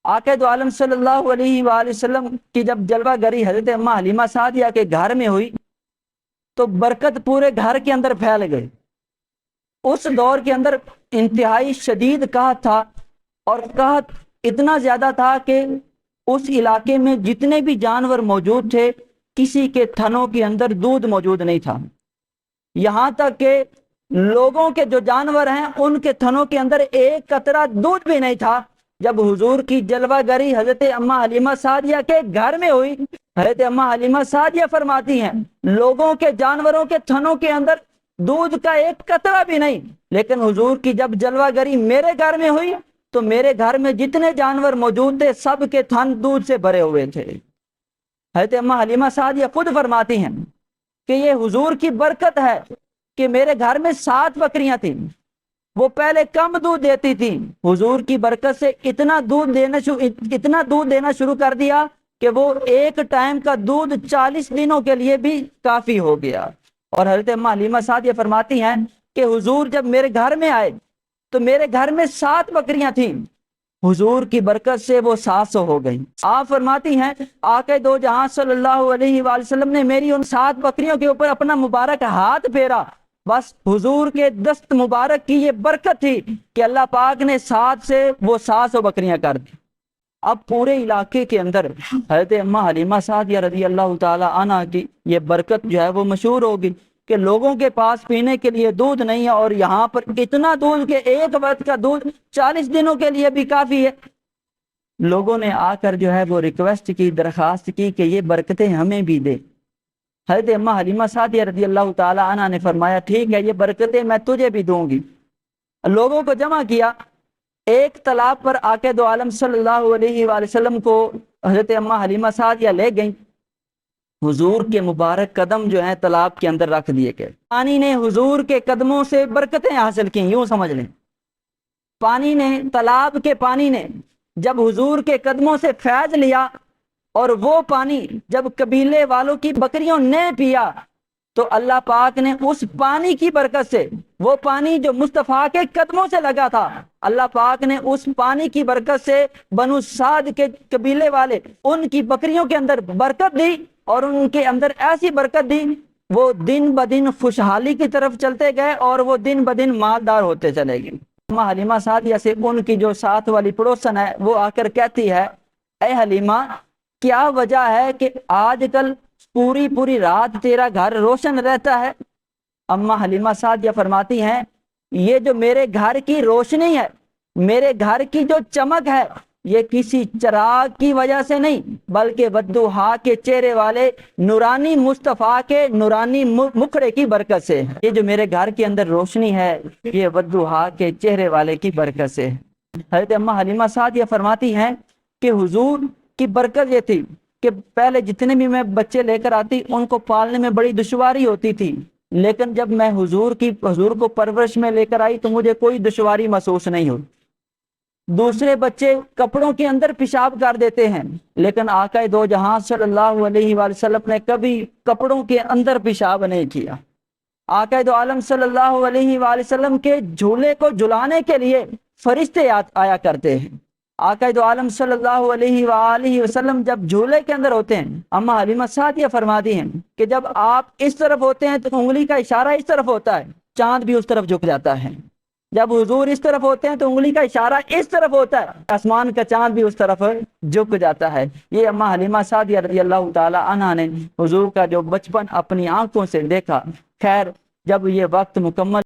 آقا دو عالم صلی اللہ علیہ وآلہ وسلم کی جب جلوہ گری حضرت اماں حلیمہ سعدیہ کے گھر میں ہوئی تو برکت پورے گھر کے اندر پھیل گئی۔ اس دور کے اندر انتہائی شدید قحط تھا، اور قحط اتنا زیادہ تھا کہ اس علاقے میں جتنے بھی جانور موجود تھے کسی کے تھنوں کے اندر دودھ موجود نہیں تھا، یہاں تک کہ لوگوں کے جو جانور ہیں ان کے تھنوں کے اندر ایک قطرہ دودھ بھی نہیں تھا۔ جب حضور کی جلوہ گری حضرت اماں حلیمہ سعدیہ کے گھر میں ہوئی، حضرت اماں حلیمہ سعدیہ فرماتی ہیں لوگوں کے جانوروں کے تھنوں کے اندر دودھ کا ایک قطرہ بھی نہیں، لیکن حضور کی جب جلوہ گری میرے گھر میں ہوئی تو میرے گھر میں جتنے جانور موجود تھے سب کے تھن دودھ سے بھرے ہوئے تھے۔ حضرت اماں حلیمہ سعدیہ خود فرماتی ہیں کہ یہ حضور کی برکت ہے کہ میرے گھر میں 7 بکریاں تھیں، وہ پہلے کم دودھ دیتی تھی، حضور کی برکت سے اتنا دودھ دینا شروع کر دیا کہ وہ ایک ٹائم کا دودھ 40 دنوں کے لیے بھی کافی ہو گیا۔ اور حضرت اماں حلیمہ سعدیہ فرماتی ہیں کہ حضور جب میرے گھر میں آئے تو میرے گھر میں 7 بکریاں تھیں، حضور کی برکت سے وہ 700 ہو گئی۔ آپ فرماتی ہیں آقا دو جہاں صلی اللہ علیہ وآلہ وسلم نے میری ان 7 بکریوں کے اوپر اپنا مبارک ہاتھ پھیرا، بس حضور کے دست مبارک کی یہ برکت تھی کہ اللہ پاک نے 7 سے وہ 700 بکریاں کر دی۔ اب پورے علاقے کے اندر حضرت اماں حلیمہ سعدیہ رضی اللہ تعالی عنہ کی یہ برکت جو ہے وہ مشہور ہوگی کہ لوگوں کے پاس پینے کے لیے دودھ نہیں ہے، اور یہاں پر اتنا دودھ کہ ایک وقت کا دودھ 40 دنوں کے لیے بھی کافی ہے۔ لوگوں نے آ کر جو ہے وہ ریکویسٹ کی، درخواست کی کہ یہ برکتیں ہمیں بھی دے۔ حضرت اماں حلیمہ سعدیہ رضی اللہ تعالی عنہ نے فرمایا ٹھیک ہے، یہ برکتیں میں تجھے بھی دوں گی۔ لوگوں کو جمع کیا، ایک تالاب پر آقا دو عالم صلی اللہ علیہ وآلہ وسلم کو حضرت اماں حلیمہ سعدیہ لے گئیں۔ حضور کے مبارک قدم جو ہیں تالاب کے اندر رکھ دیے گئے، پانی نے حضور کے قدموں سے برکتیں حاصل کی، یوں سمجھ لیں پانی نے، تالاب کے پانی نے جب حضور کے قدموں سے فیض لیا، اور وہ پانی جب قبیلے والوں کی بکریوں نے پیا تو اللہ پاک نے اس پانی کی برکت سے، وہ پانی جو مصطفیٰ کے قدموں سے لگا تھا، اللہ پاک نے اس پانی کی برکت سے بنو سعد کے قبیلے والے ان کی بکریوں کے اندر برکت دی، اور ان کے اندر ایسی برکت دی وہ دن بدن خوشحالی کی طرف چلتے گئے، اور وہ دن بدن مالدار ہوتے چلے گئے۔ اماں حلیمہ سعدیہ سے ان کی جو ساتھ والی پڑوسن ہے وہ آ کر کہتی ہے اے حلیمہ کیا وجہ ہے کہ آج کل پوری رات تیرا گھر روشن رہتا ہے؟ اماں حلیمہ سعدیہ فرماتی ہیں یہ جو میرے گھر کی روشنی ہے، میرے گھر کی جو چمک ہے، یہ کسی چراغ کی وجہ سے نہیں بلکہ والضحیٰ کے چہرے والے نورانی مصطفیٰ کے نورانی مکھڑے کی برکت سے ہے۔ یہ جو میرے گھر کے اندر روشنی ہے یہ والضحیٰ کے چہرے والے کی برکت سے ہے۔ حضرت اماں حلیمہ سعدیہ فرماتی ہیں کہ حضور کی برکت یہ تھی کہ پہلے جتنے بھی میں بچے لے کر آتی ان کو پالنے میں بڑی دشواری ہوتی تھی، لیکن جب میں حضور کو پرورش میں لے کر آئی تو مجھے کوئی دشواری محسوس نہیں ہوئی۔ دوسرے بچے کپڑوں کے اندر پیشاب کر دیتے ہیں، لیکن آقا دو جہاں صلی اللہ علیہ وآلہ وسلم نے کبھی کپڑوں کے اندر پیشاب نہیں کیا۔ آقا دو عالم صلی اللہ علیہ وآلہ وسلم کے جھولے کو جھلانے کے لیے فرشتے آیا کرتے ہیں۔ آقا دو عالم صلی اللہ علیہ وآلہ وسلم جب جھولے کے اندر ہوتے ہیں، اماں حلیمہ سعدیہ فرماتی ہیں کہ جب آپ اس طرف ہوتے ہیں تو انگلی کا اشارہ اس طرف ہوتا ہے، چاند بھی اس طرف جھک جاتا ہے۔ جب حضور اس طرف ہوتے ہیں تو انگلی کا اشارہ اس طرف ہوتا ہے، آسمان کا چاند بھی اس طرف جھک جاتا ہے۔ یہ اماں حلیمہ سعدیہ رضی اللہ تعالی عنہا نے حضور کا جو بچپن اپنی آنکھوں سے دیکھا۔ خیر جب یہ وقت مکمل